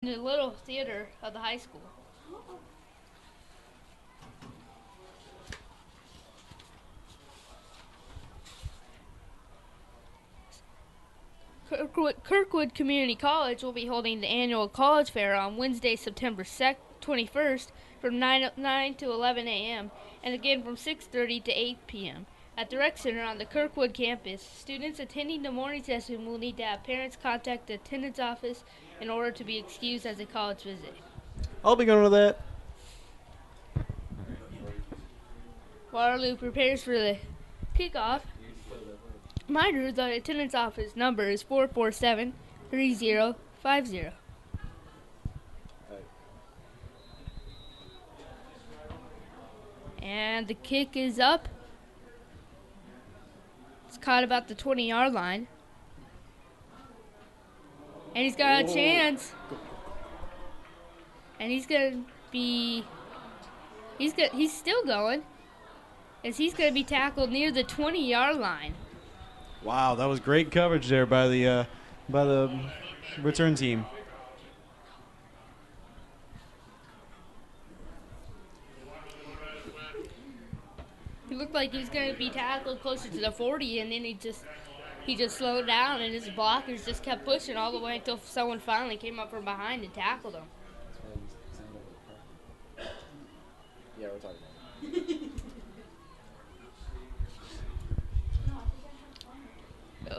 in the little theater of the high school. Kirkwood Community College will be holding the annual college fair on Wednesday, September 21st from 9 to 11 a.m. and again from 6:30 to 8 p.m. At the Rec Center on the Kirkwood campus. Students attending the morning session will need to have parents contact the attendance office in order to be excused as a college visit. I'll be going to that. Waterloo prepares for the kickoff. Reminder, the attendance office number is 447-3050. And the kick is up. It's caught about the 20-yard line. And he's got a chance. And he's going to be... He's still going. As he's going to be tackled near the 20-yard line. Wow, that was great coverage there by the return team. He looked like he was going to be tackled closer to the 40, and then he just slowed down, and his blockers just kept pushing all the way until someone finally came up from behind and tackled him. Yeah, we're talking about it.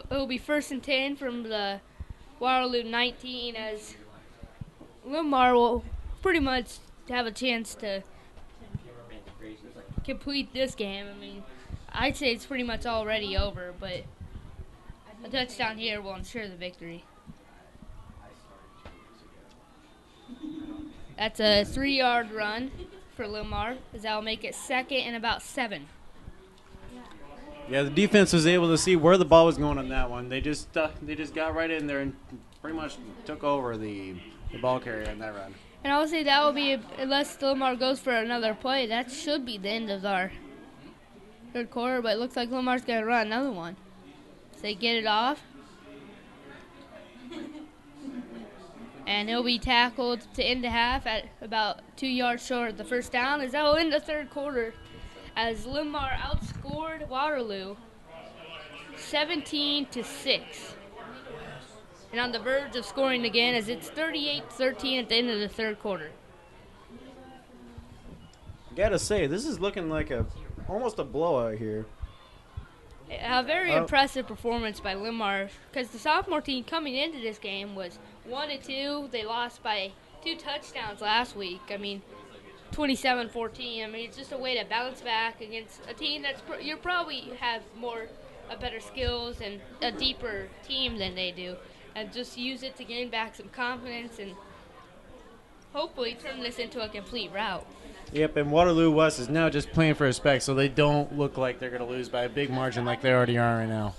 It'll be 1st and 10 from the Waterloo 19, as Linn-Mar will pretty much have a chance to complete this game. I mean, I'd say it's pretty much already over, but a touchdown here will ensure the victory. That's a 3-yard run for Linn-Mar, as that'll make it 2nd and about 7. Yeah, the defense was able to see where the ball was going on that one. They just got right in there and pretty much took over the ball carrier on that run. And I would say that will be, unless Linn-Mar goes for another play, that should be the end of our third quarter. But it looks like Linn-Mar's going to run another one. So they get it off. And he'll be tackled to end the half at about 2 yards short of the first down, as that will end the third quarter, as Linn-Mar outscored Waterloo 17-6. And on the verge of scoring again, as it's 38-13 at the end of the third quarter. Gotta say, this is looking like almost a blowout here. A very impressive performance by Linn-Mar, because the sophomore team coming into this game was 1-2. They lost by 2 touchdowns last week. I mean, 27-14. I mean, it's just a way to bounce back against a team that's you probably have better skills and a deeper team than they do, and just use it to gain back some confidence and hopefully turn this into a complete rout. Yep, and Waterloo West is now just playing for respect, so they don't look like they're going to lose by a big margin like they already are right now.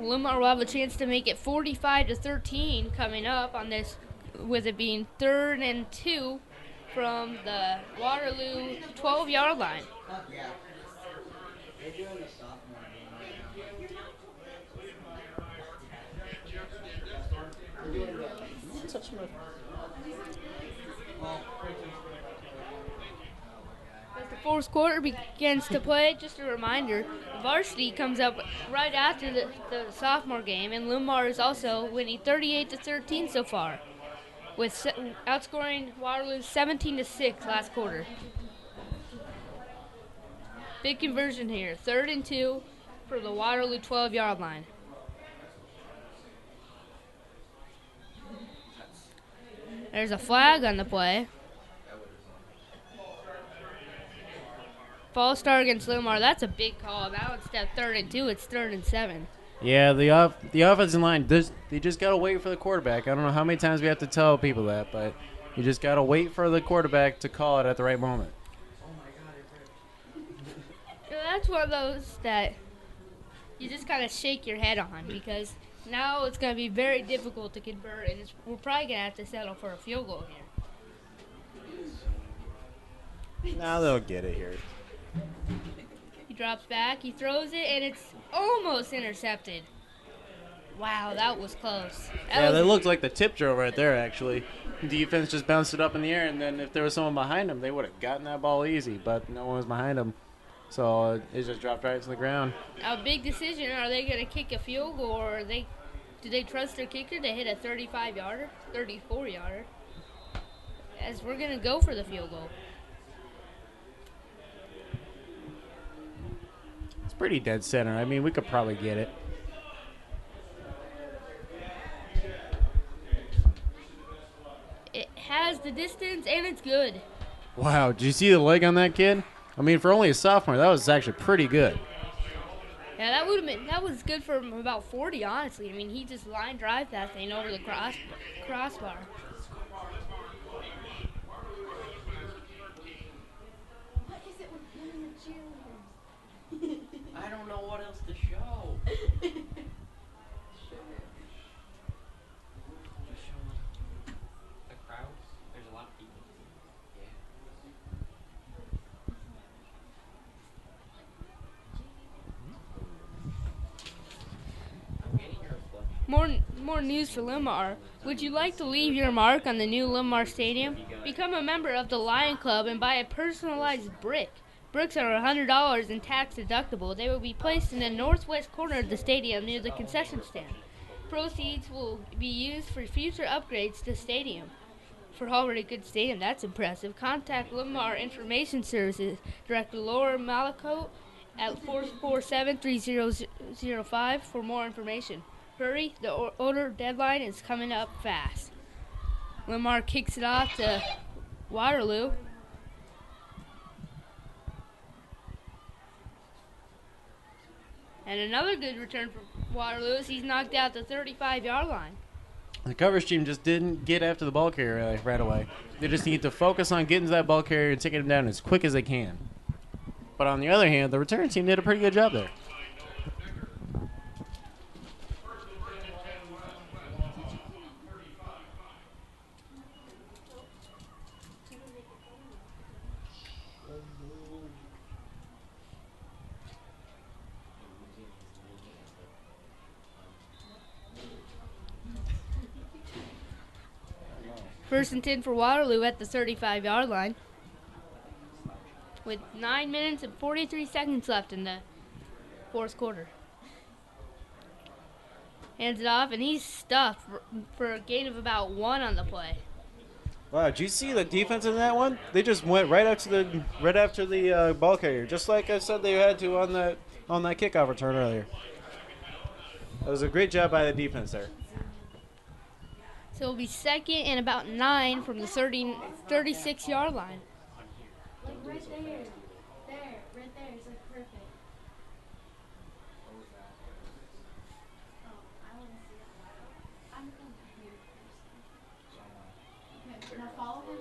Linn-Mar will have a chance to make it 45-13 coming up on this, with it being 3rd and 2 from the Waterloo 12-yard line. As the fourth quarter begins to play, just a reminder, varsity comes up right after the sophomore game, and Linn-Mar is also winning 38-13 so far, with outscoring Waterloo 17-6 last quarter. Big conversion here, 3rd and 2 for the Waterloo 12-yard line. There's a flag on the play. False start against Linn-Mar. That's a big call. Now instead of 3rd and 2, it's 3rd and 7. Yeah, the offensive line, they just got to wait for the quarterback. I don't know how many times we have to tell people that, but you just got to wait for the quarterback to call it at the right moment. That's one of those that you just kind of shake your head on, because now it's going to be very difficult to convert, and we're probably going to have to settle for a field goal here. Now they'll get it here. He drops back, he throws it, and it's almost intercepted. Wow, that was close. That looked like the tip drill right there, actually. Defense just bounced it up in the air, and then if there was someone behind them, they would have gotten that ball easy, but no one was behind them. So it just dropped right to the ground. A big decision. Are they going to kick a field goal, or do they trust their kicker to hit a 35-yarder, 34-yarder? As we're going to go for the field goal. It's pretty dead center. I mean, we could probably get it. It has the distance, and it's good. Wow, did you see the leg on that kid? I mean, for only a sophomore, that was actually pretty good. Yeah, that was good for him about 40, honestly. I mean, he just line drive that thing over the crossbar. What is it with him and the cheerleaders? I don't know what else to show. Just show the crowds. There's a lot of people. Yeah. I'm getting your reflection. More news for Linn-Mar. Would you like to leave your mark on the new Linn-Mar Stadium? Become a member of the Lion Club and buy a personalized brick. Bricks are $100 and tax deductible. They will be placed in the northwest corner of the stadium near the concession stand. Proceeds will be used for future upgrades to the stadium. For already good stadium, that's impressive. Contact Linn-Mar Information Services Director Laura Malacote at 447-3005 for more information. Hurry, the order deadline is coming up fast. Linn-Mar kicks it off to Waterloo. And another good return for Waterloo is he's knocked out the 35-yard line. The coverage team just didn't get after the ball carrier right away. They just need to focus on getting to that ball carrier and taking him down as quick as they can. But on the other hand, the return team did a pretty good job there. First and 10 for Waterloo at the 35-yard line. With 9 minutes and 43 seconds left in the fourth quarter. Hands it off, and he's stuffed for a gain of about 1 on the play. Wow, did you see the defense in that one? They just went right after the ball carrier, just like I said they had to on that kickoff return earlier. That was a great job by the defense there. So it'll be second and about 9 from the 36-yard line. Like right there. There. Right there. It's like perfect. Oh, I want to see it. I'm going to hear it first. Okay, now follow him.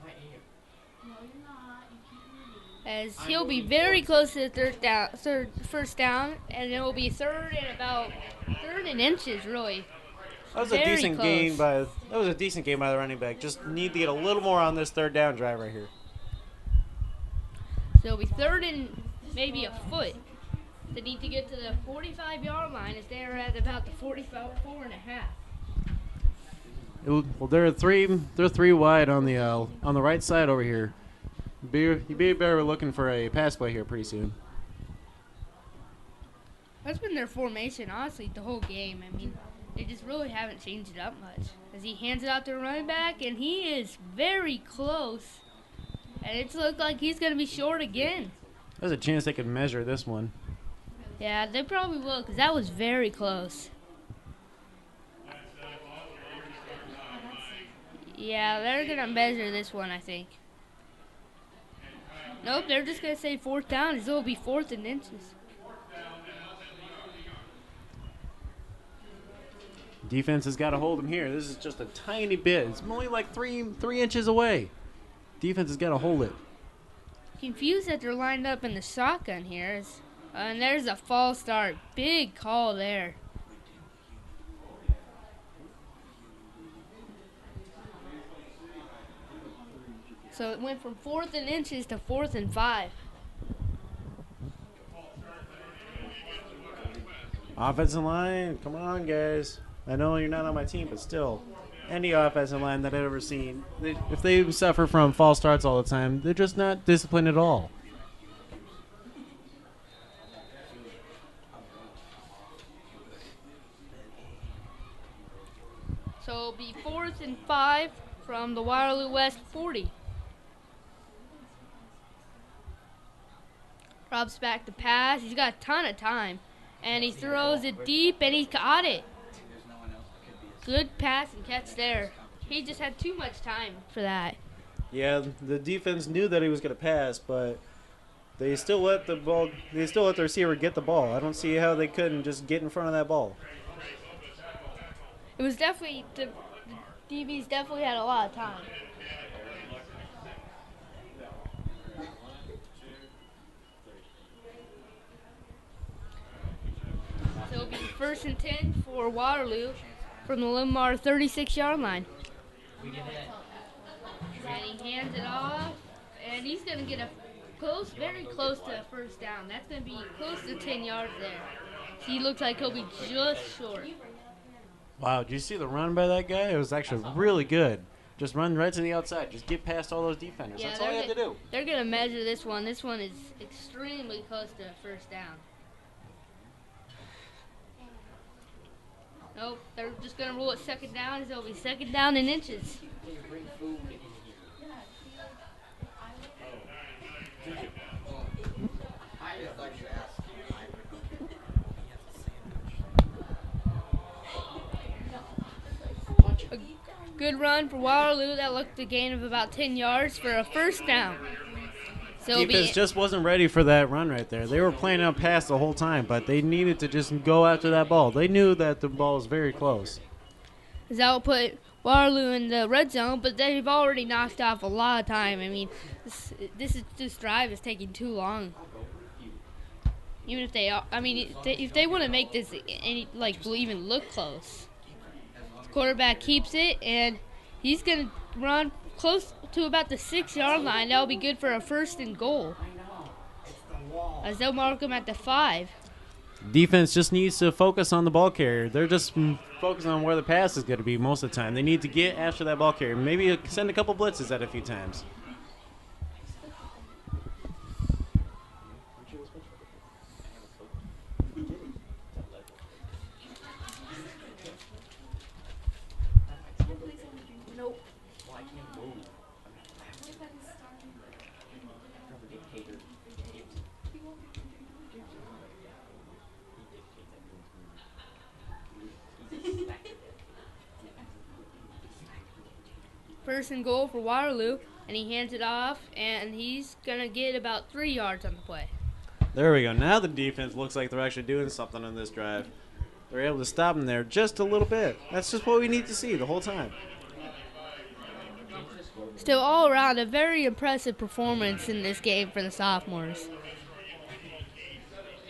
I am. No, you're not. You keep moving. As he'll be very close to the first down, and it will be third and inches, really. That was a decent game by the running back. Just need to get a little more on this third down drive right here. So it'll be third and maybe a foot. They need to get to the 45-yard line as they are at about the 44.5. Well, they're three wide on the right side over here. You be better looking for a pass play here pretty soon. That's been their formation, honestly, the whole game. I mean, they just really haven't changed it up much. As he hands it out to the running back, and he is very close. And it looks like he's going to be short again. There's a chance they could measure this one. Yeah, they probably will, because that was very close. Yeah, they're going to measure this one, I think. Nope, they're just going to say fourth down, as it will be fourth and inches. Defense has got to hold him here. This is just a tiny bit. It's only like three inches away. Defense has got to hold it. Confused that they're lined up in the shotgun here. And there's a false start. Big call there. So it went from fourth and inches to 4th and 5. Offensive line, come on, guys. I know you're not on my team, but still, any offensive line that I've ever seen, if they suffer from false starts all the time, they're just not disciplined at all. So it'll be 4th and 5 from the Waterloo West 40. Rob's back to pass. He's got a ton of time. And he throws it deep, and he caught it. Good pass and catch there. He just had too much time for that. Yeah, the defense knew that he was going to pass, but they still let the ball. They still let the receiver get the ball. I don't see how they couldn't just get in front of that ball. It was definitely the DBs definitely had a lot of time. So it'll be 1st and 10 for Waterloo from the Linn-Mar 36-yard line. And he hands it off, and he's going to get a very close to a first down. That's going to be close to 10 yards there. He looks like he'll be just short. Wow, did you see the run by that guy? It was actually really good. Just run right to the outside. Just get past all those defenders. Yeah, that's all you have to do. They're going to measure this one. This one is extremely close to a first down. Nope, they're just going to rule it 2nd down. It'll be 2nd down in inches. A good run for Waterloo. That looked a gain of about 10 yards for a first down. So Defense just wasn't ready for that run right there. They were playing out pass the whole time, but they needed to just go after that ball. They knew that the ball was very close. That will put Waterloo in the red zone, but they've already knocked off a lot of time. I mean, this drive is taking too long. Even if they, if they want to make this even look close, the quarterback keeps it, and he's gonna run close to about the 6-yard line. That'll be good for a 1st and goal, as they'll mark him at the 5. Defense just needs to focus on the ball carrier. They're just focusing on where the pass is going to be most of the time. They need to get after that ball carrier. Maybe send a couple blitzes at a few times. Nope. First and goal for Waterloo, and he hands it off, and he's going to get about 3 yards on the play. There we go. Now the defense looks like they're actually doing something on this drive. They're able to stop him there just a little bit. That's just what we need to see the whole time. Still, all around, a very impressive performance in this game for the sophomores.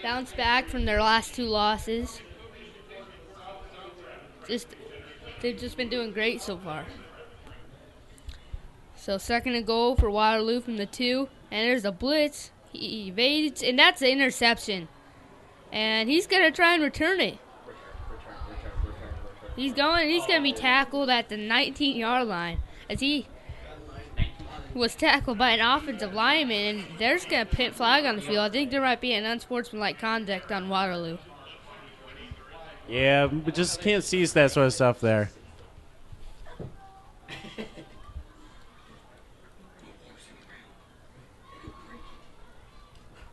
Bounced back from their last 2 losses. They've just been doing great so far. So 2nd and goal for Waterloo from the 2. And there's a blitz. He evades, and that's an interception. And he's going to try and return it. He's going to be tackled at the 19-yard line, as he was tackled by an offensive lineman, and they're just going to put flag on the field. I think there might be an unsportsmanlike conduct on Waterloo. Yeah, we just can't seize that sort of stuff there.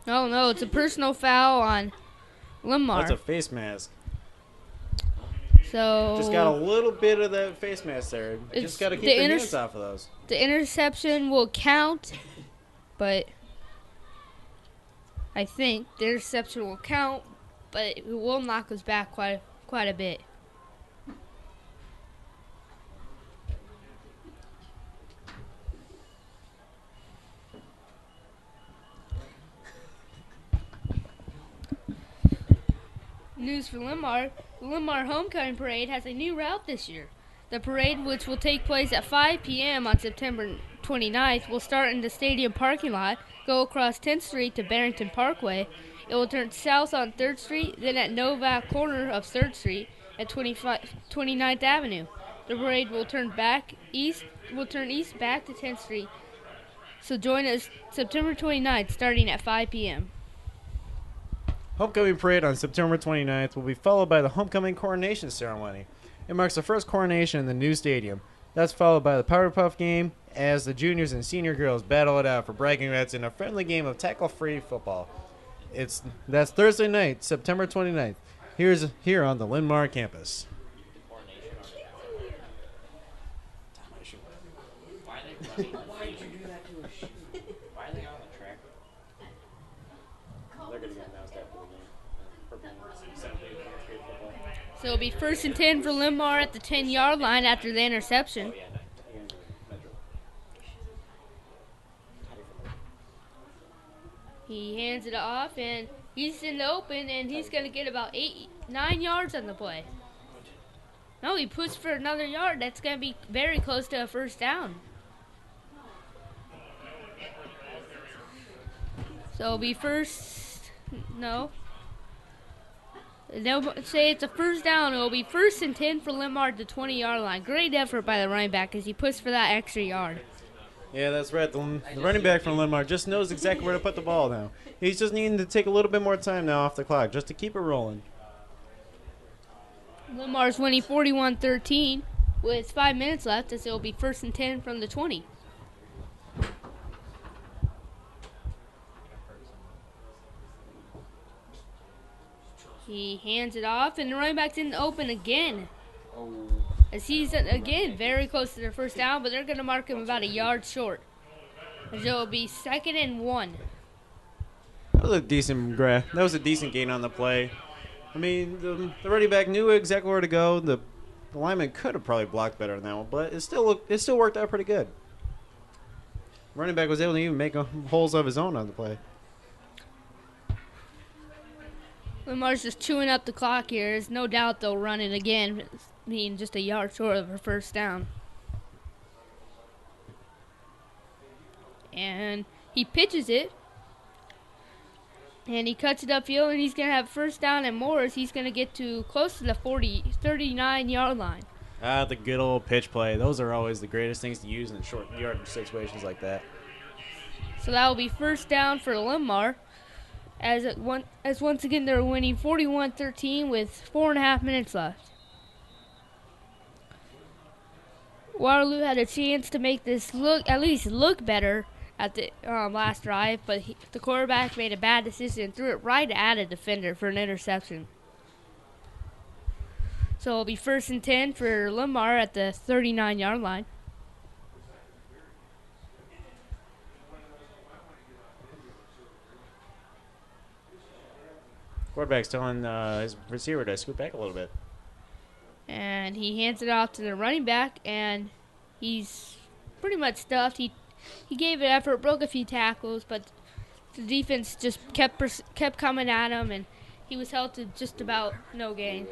Oh, no, it's a personal foul on Linn-Mar. That's a face mask. So Just got a little bit of that face mask there. Just got to keep the hands off of those. The interception will count, but I think the interception will count, but it will knock us back quite a bit. News for Linn-Mar. The Linn-Mar Homecoming Parade has a new route this year. The parade, which will take place at 5 p.m. on September 29th, will start in the stadium parking lot, go across 10th Street to Barrington Parkway, It will turn south on 3rd Street, then at Novak corner of 3rd Street at 29th Avenue. The parade will turn east back to 10th Street. So join us September 29th starting at 5 p.m. Homecoming parade on September 29th will be followed by the homecoming coronation ceremony. It marks the first coronation in the new stadium. That's followed by the Powerpuff game as the juniors and senior girls battle it out for bragging rights in a friendly game of tackle-free football. That's Thursday night, September 29th. Here on the Linn-Mar campus. Why did you do that to us? Why are they on the track? They're going to get announced after the game. So it'll be 1st and 10 for Linn-Mar at the 10-yard line after the interception. He hands it off, and he's in the open, and he's going to get about 9 yards on the play. No, he pushed for another yard. That's going to be very close to a first down. So it'll be they'll say it's a first down. It'll be 1st and 10 for Linn-Mar at the 20-yard line. Great effort by the running back as he pushed for that extra yard. Yeah, that's right. The running back from Linn-Mar just knows exactly where to put the ball now. He's just needing to take a little bit more time now off the clock just to keep it rolling. Linn-Mar's winning 41-13 with 5 minutes left as it'll be 1st and 10 from the 20. He hands it off, and the running back's in the open again. As he's, again, very close to their first down, but they're going to mark him about a yard short. As it will be 2nd and 1. That was a decent gain on the play. I mean, the running back knew exactly where to go. The lineman could have probably blocked better than that one, but it still worked out pretty good. Running back was able to even make holes of his own on the play. Linn-Mar's just chewing up the clock here. There's no doubt they'll run it again, being just a yard short of a first down. And he pitches it. And he cuts it upfield, and he's going to have first down and more as he's going to get to close to the 39-yard line. The good old pitch play. Those are always the greatest things to use in short yard situations like that. So that will be first down for Linn-Mar. As once again they're winning 41-13 with 4.5 minutes left. Waterloo had a chance to make this at least look better at the last drive, but the quarterback made a bad decision and threw it right at a defender for an interception. So it'll be 1st and 10 for Linn-Mar at the 39-yard line. Quarterback's telling his receiver to scoot back a little bit. And he hands it off to the running back, and he's pretty much stuffed. He gave it effort, broke a few tackles, but the defense just kept coming at him, and he was held to just about no gain.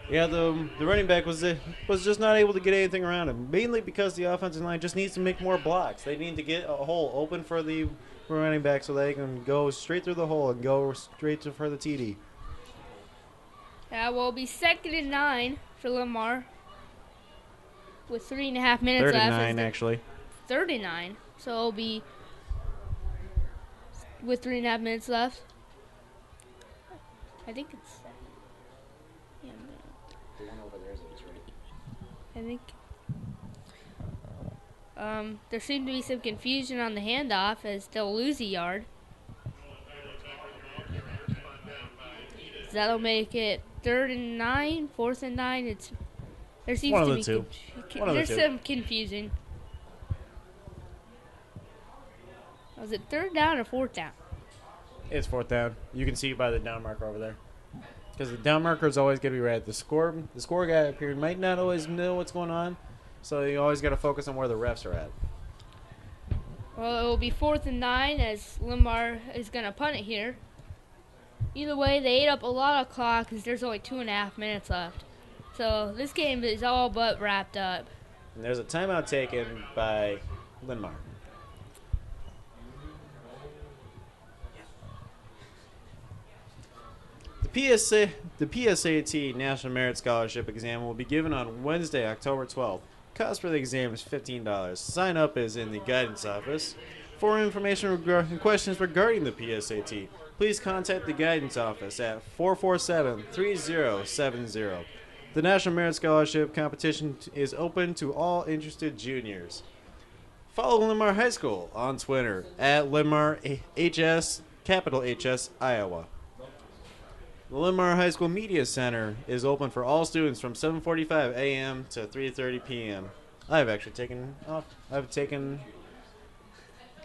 Yeah, the running back was just not able to get anything around him, mainly because the offensive line just needs to make more blocks. They need to get a hole open for the running back so they can go straight through the hole and go straight for the TD. That will be 2nd and 9 for Linn-Mar with 3.5 minutes left. 3rd and 9, actually. 3rd and 9. So it'll be with 3.5 minutes left. I think it's... Yeah, The one over there is right. I think... there seemed to be some confusion on the handoff as they'll lose a yard. So that'll make it 3rd and 9, 4th and 9. There seems one to of be the two. There's some confusion. Was it 3rd down or 4th down? It's 4th down. You can see by the down marker over there. Because the down marker is always going to be right. The score guy up here might not always know what's going on, so you always got to focus on where the refs are at. Well, it will be 4th and 9 as Linn-Mar is going to punt it here. Either way, they ate up a lot of clock because there's only 2.5 minutes left. So this game is all but wrapped up. And there's a timeout taken by Linn-Mar. The PSAT National Merit Scholarship exam will be given on Wednesday, October 12th. Cost for the exam is $15. Sign up is in the guidance office. For information and questions regarding the PSAT, please contact the guidance office at 447-3070. The National Merit Scholarship competition is open to all interested juniors. Follow Linn-Mar High School on Twitter at Linn-Mar HS, capital HS, Iowa. The Linn-Mar High School Media Center is open for all students from 7:45 a.m. to 3:30 p.m. I've actually taken off. I've taken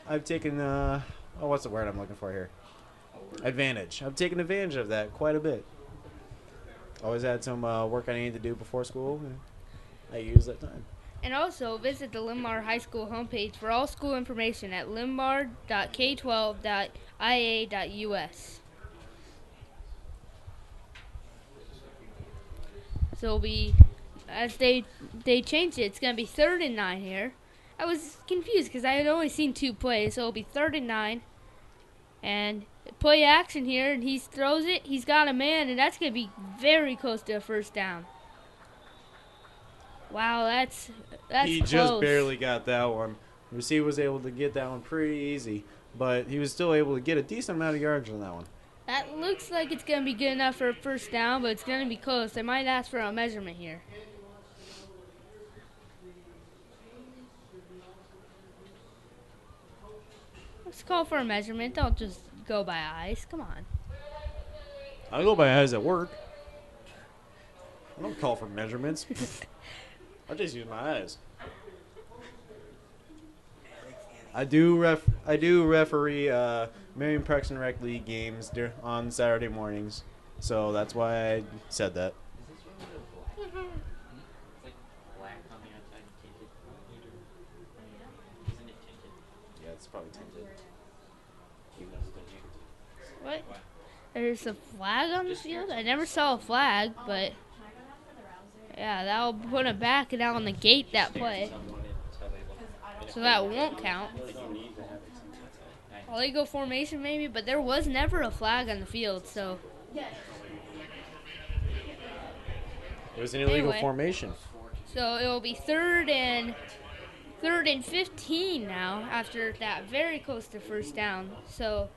what's the word I'm looking for here? Advantage. I've taken advantage of that quite a bit. Always had some work I needed to do before school. And I used that time. And also visit the Linn-Mar High School homepage for all school information at linnmar.k12.ia.us. So as they changed it, it's going to be 3rd and 9 here. I was confused because I had only seen 2 plays, so it'll be 3rd and 9. And play action here, and he throws it. He's got a man, and that's going to be very close to a first down. Wow, that's He close. just barely got that one. The receiver was able to get that one pretty easy, but he was still able to get a decent amount of yards on that one. That looks like it's going to be good enough for a first down, but it's going to be close. They might ask for a measurement here. Let's call for a measurement. Don't just go by eyes. Come on. I go by eyes at work. I don't call for measurements. I just use my eyes. I do referee Marion Parks and Rec League games on Saturday mornings, so that's why I said that. It's like black on the outside and tinted. Isn't it tinted? Yeah, it's probably tinted. What? There's a flag on the field? I never saw a flag, but yeah, that'll put it back and out on the gate that play. So that won't count. Well, legal formation maybe, but there was never a flag on the field, so. It was an illegal Anyway. formation. So it will be 3rd and 15 now after that very close to first down. So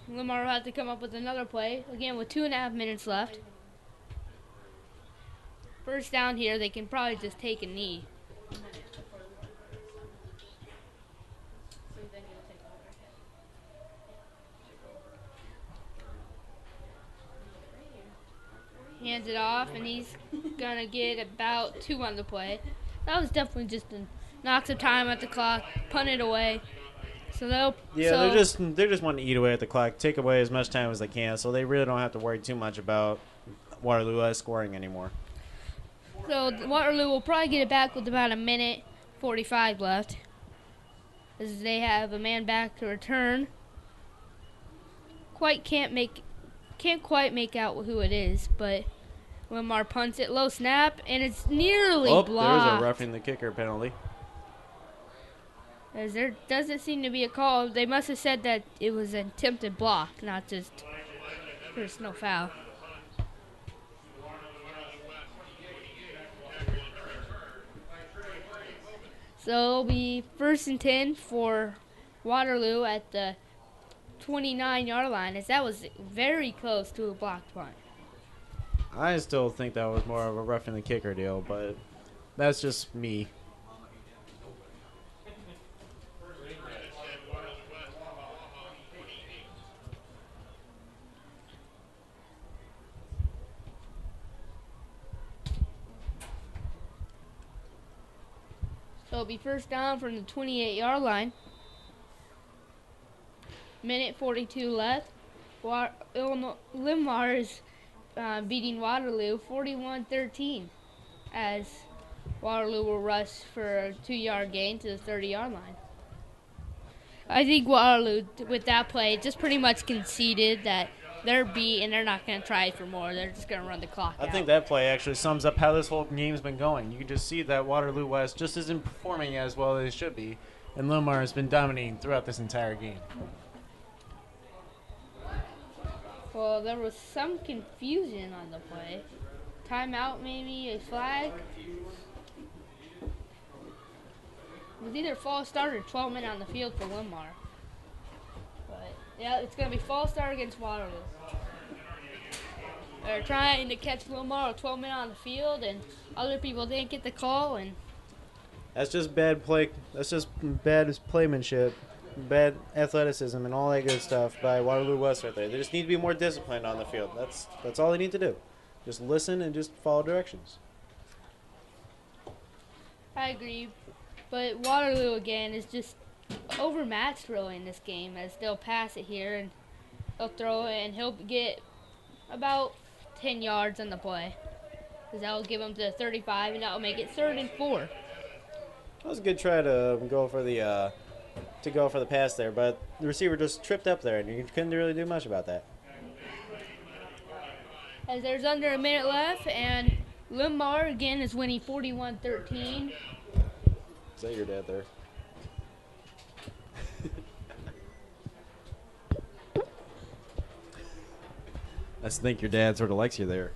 Linn-Mar will have to come up with another play, again with 2.5 minutes left. First down here, they can probably just take a knee. Hands it off, and he's going to get about 2 on the play. That was definitely just a knock some time at the clock, punt it away. So they're just wanting to eat away at the clock, take away as much time as they can, so they really don't have to worry too much about Waterloo scoring anymore. So Waterloo will probably get it back with about 1:45 left, as they have a man back to return. Can't quite make out who it is, but Linn-Mar punts it, low snap, and it's nearly blocked. There's a roughing the kicker penalty. As there doesn't seem to be a call. They must have said that it was an attempted block, not just personal foul. So it'll be 1st and 10 for Waterloo at the 29-yard line, as that was very close to a blocked punt. I still think that was more of a roughing the kicker deal, but that's just me. So it'll be first down from the 28-yard line. 1:42 left. Linn-Mar is beating Waterloo 41-13, as Waterloo will rush for a 2-yard gain to the 30-yard line. I think Waterloo, with that play, just pretty much conceded that they're beat and they're not going to try for more. They're just going to run the clock out. I think that play actually sums up how this whole game's been going. You can just see that Waterloo West just isn't performing as well as it should be, and Linn-Mar has been dominating throughout this entire game. Well, there was some confusion on the play. Timeout, maybe a flag. It was either false start or 12 men on the field for Linn-Mar. But yeah, it's gonna be false start against Waterloo. They're trying to catch Linn-Mar with 12 men on the field, and other people didn't get the call, and That's just bad play. That's just bad playmanship, bad athleticism, and all that good stuff by Waterloo West right there. They just need to be more disciplined on the field. That's all they need to do. Just listen and just follow directions. I agree. But Waterloo again is just overmatched really in this game, as they'll pass it here and they'll throw it, and he'll get about 10 yards on the play, because that will give him to 35, and that will make it 3rd and 4. That was a good try to go for the pass there, but the receiver just tripped up there, and you couldn't really do much about that. As there's under a minute left, and Linn-Mar again is winning 41-13. Is that your dad there? I just think your dad sort of likes you there.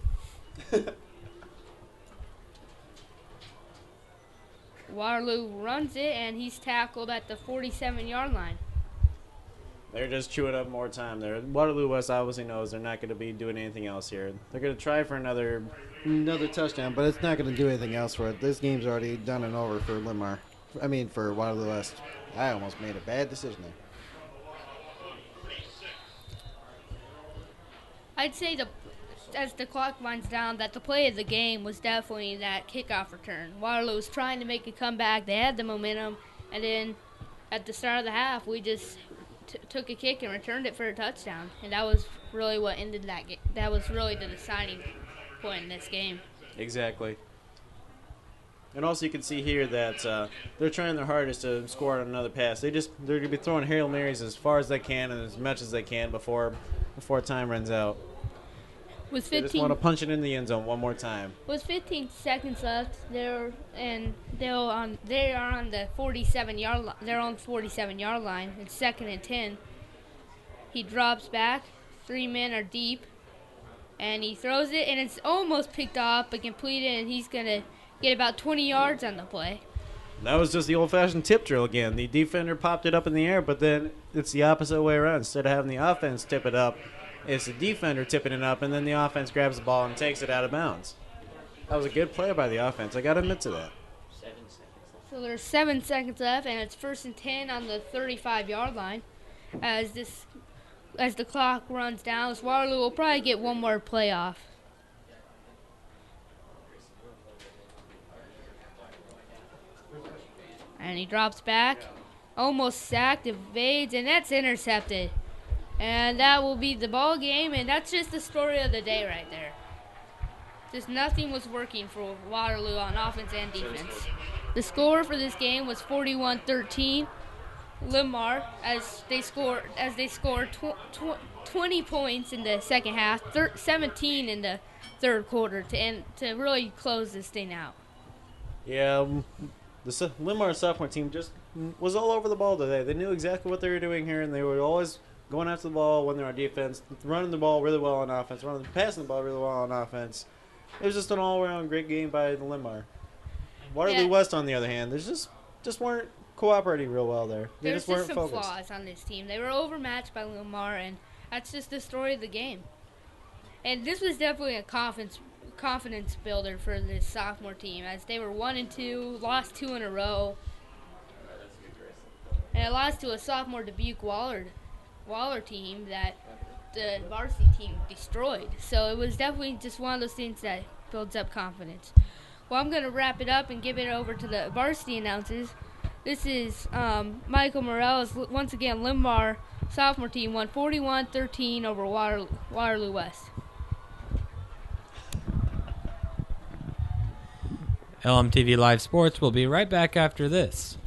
Waterloo runs it, and he's tackled at the 47-yard line. They're just chewing up more time there. Waterloo West obviously knows they're not going to be doing anything else here. They're going to try for another touchdown, but it's not going to do anything else for it. This game's already done and over for Linn-Mar. For Waterloo West. I almost made a bad decision there. I'd say as the clock winds down, that the play of the game was definitely that kickoff return. Waterloo was trying to make a comeback. They had the momentum, and then at the start of the half, we just took a kick and returned it for a touchdown, and that was really what ended that game. That was really the deciding point in this game. Exactly. And also you can see here that they're trying their hardest to score on another pass. They're going to be throwing Hail Marys as far as they can and as much as they can before time runs out. With They just want to punch it in the end zone one more time. With 15 seconds left, they're on the 47-yard line. They're on the 47-yard line. It's 2nd and 10. He drops back. 3 men are deep, and he throws it, and it's almost picked off but completed, and he's gonna get about 20 yards on the play. That was just the old-fashioned tip drill again. The defender popped it up in the air, but then it's the opposite way around. Instead of having the offense tip it up, it's the defender tipping it up, and then the offense grabs the ball and takes it out of bounds. That was a good play by the offense. I got to admit to that. 7 seconds left. So there's 7 seconds left, and it's 1st and 10 on the 35-yard line. As the clock runs down, Waterloo will probably get one more play off. And he drops back, almost sacked, evades, and that's intercepted. And that will be the ball game, and that's just the story of the day right there. Just nothing was working for Waterloo on offense and defense. The score for this game was 41-13. Linn-Mar, as they scored 20 points in the second half, 17 in the third quarter to really close this thing out. Yeah, the Linn-Mar sophomore team just was all over the ball today. They knew exactly what they were doing here, and they were always going after the ball when they're on defense, running the ball really well on offense, passing the ball really well on offense. It was just an all-around great game by the Linn-Mar. Waterloo West, on the other hand, they just weren't cooperating real well there. They There's just weren't some focused. flaws on this team. They were overmatched by Linn-Mar, and that's just the story of the game. And this was definitely a confidence builder for this sophomore team, as they were 1-2, lost 2 in a row, and it lost to a sophomore Dubuque Waller team that the varsity team destroyed. So it was definitely just one of those things that builds up confidence. Well, I'm going to wrap it up and give it over to the varsity announcers. This is Michael Morales. Once again, Linn-Mar sophomore team won 41-13 over Waterloo West. LMTV Live Sports will be right back after this.